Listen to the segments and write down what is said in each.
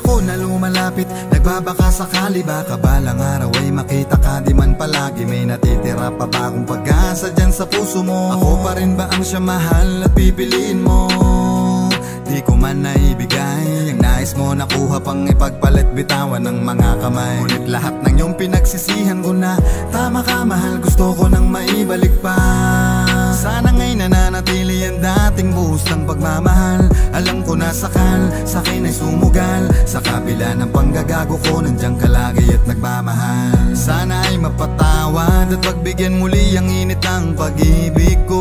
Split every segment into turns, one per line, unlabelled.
ako na lumalapit, nagbabaka sakali baka balang araw ay makita ka. Di man palagi may natitira pa ba akong pag-asa dyan sa puso mo? Ako pa rin ba ang siya mahal at pipiliin mo? Di ko man naibigay ang nais mo, nakuha pang ipagpalit bitawan ng mga kamay. Ngunit lahat ng iyong pinagsisihan ko na tama ka mahal, gusto ko nang maibalik pa. Sana nga'y nananatili ang dating buhos ng pagmamahal. Alam ko na sakal, sa'kin ay sumugal. Sa kabila ng panggagago ko, nandiyan ka lagi at nagmamahal. Sana ay mapatawad at pagbigyan muli ang init ng pag-ibig ko.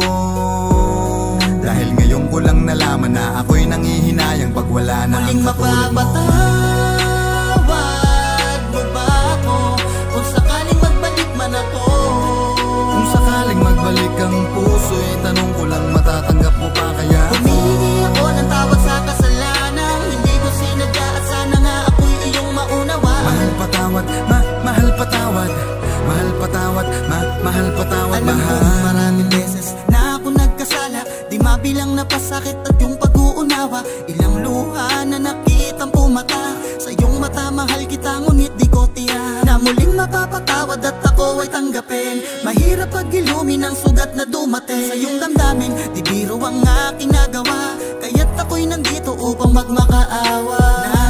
Dahil ngayon ko lang nalaman na ako'y nanghihinayang pag wala na ang katulad mo.
Mapapatawad mo ba ako kung sakaling magbalik man ako?
Kung sakaling magbalik ang puso'y tanong ko lang, matatanggap mo pa kaya ako?
Humingi ako ng tawad sa kasalanan, hindi ko sinadya at sana nga ako'y iyong maunawa.
Mahal patawad, mahal patawad, mahal patawad, mahal patawad,
alam
mahal.
ko maraming beses na ako nagkasala, di mabilang na pasakit at yung pag-uunawa. Ilang luha na nakitang pumata sa iyong mata, mahal kita ngunit di ko tiyak na muling mapapatawad at ako ay tanggapin. Mahirap pag-ilumin ang sugat na dumating sa iyong damdamin, di biro ang aking nagawa, kaya't ako'y nandito upang magmakaawa.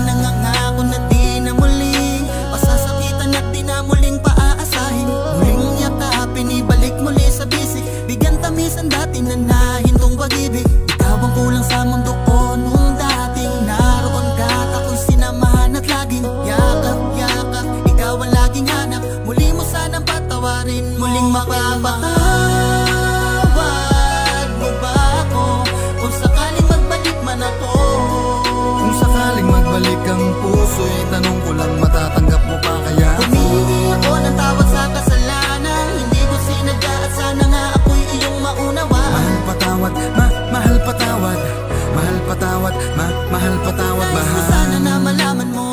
Nangangako na di na muling pasasakitan at di na muling paaasahin. Muling yakapin, ibalik muli sa bisik, bigyan tamis ang dati na nahintong pag-ibig. Ikaw ang kulang sa mundo ko nung dating naroon ka at ako'y sinamahan at laging yakap-yakap. Ikaw ang laging hanap, muli mo sanang patawarin mo. Muling mapapatawad mo ba ako kung sakaling magbalik man ako?
Kung sakaling magbalik ang puso'y tanong ko lang, matatanggap mo pa kaya ako?
Humingi ako ng tawad sa kasalanan, hindi ko sinadya at sana nga ako'y iyong maunawa.
Mahal patawad, mahal patawad, mahal patawad, mahal patawad,
Nais ko
mahal.
sana na malaman mo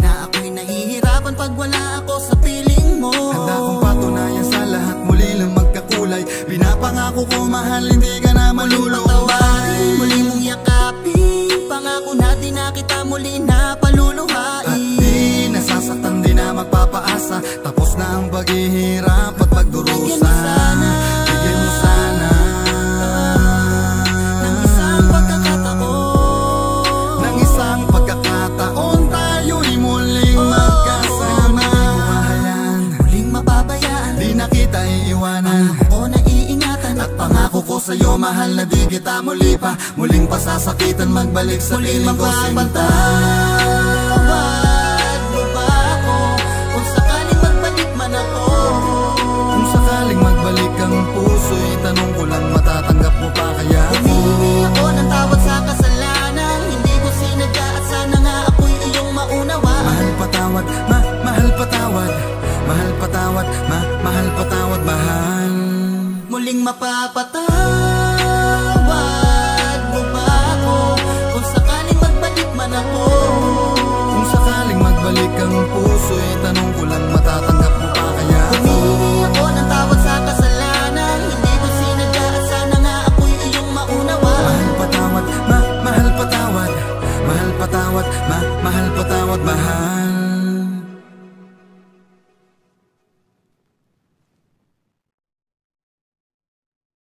na ako'y nahihirapan pag wala ako sa piling mo.
Handa kong patunayan sa lahat, muli lang magkakulay. Pinapangako ko mahal, hindi ka na maluluway.
Patawarin, muli mong yakapin, pangako na di na kita muli na paluluhain.
At di nasasaktan, di na magpapaasa, tapos na ang paghihirap at pagdurusa.
Bigyan mo sana,
bigyan mo sana
ng isang pagkakataon,
ng isang pagkakataon, tayo'y muling magkasama.
muling mapabayaan,
Di na kita iiwanan,
ako na iingatan
at pangako ko sa'yo mahal na di kita muli pa muling pasasakitan, magbalik sa
muling
piling ko sinta.
mapapatawad mo ba ako kung sakaling magbalik man ako?
Kung sakaling magbalik ang puso'y tanong ko lang, matatanggap mo pa kaya ako?
Humingi ako ng tawad sa kasalanan, hindi ko sinadya at sana nga ako'y iyong maunawa.
Mahal patawad, mahal patawad, mahal patawad, mahal patawad, mahal.
Muling mapapatawad mo ba ako kung sakaling magbalik man ako?
Kung sakaling magbalik ang puso'y tanong ko lang, matatanggap mo pa kaya ako?
Humingi ako ng tawad sa kasalanan, hindi ko sinadya at sana nga ako'y iyong maunawa.
Mahal patawad, mahal patawad, mahal patawad, mahal patawad, mahal.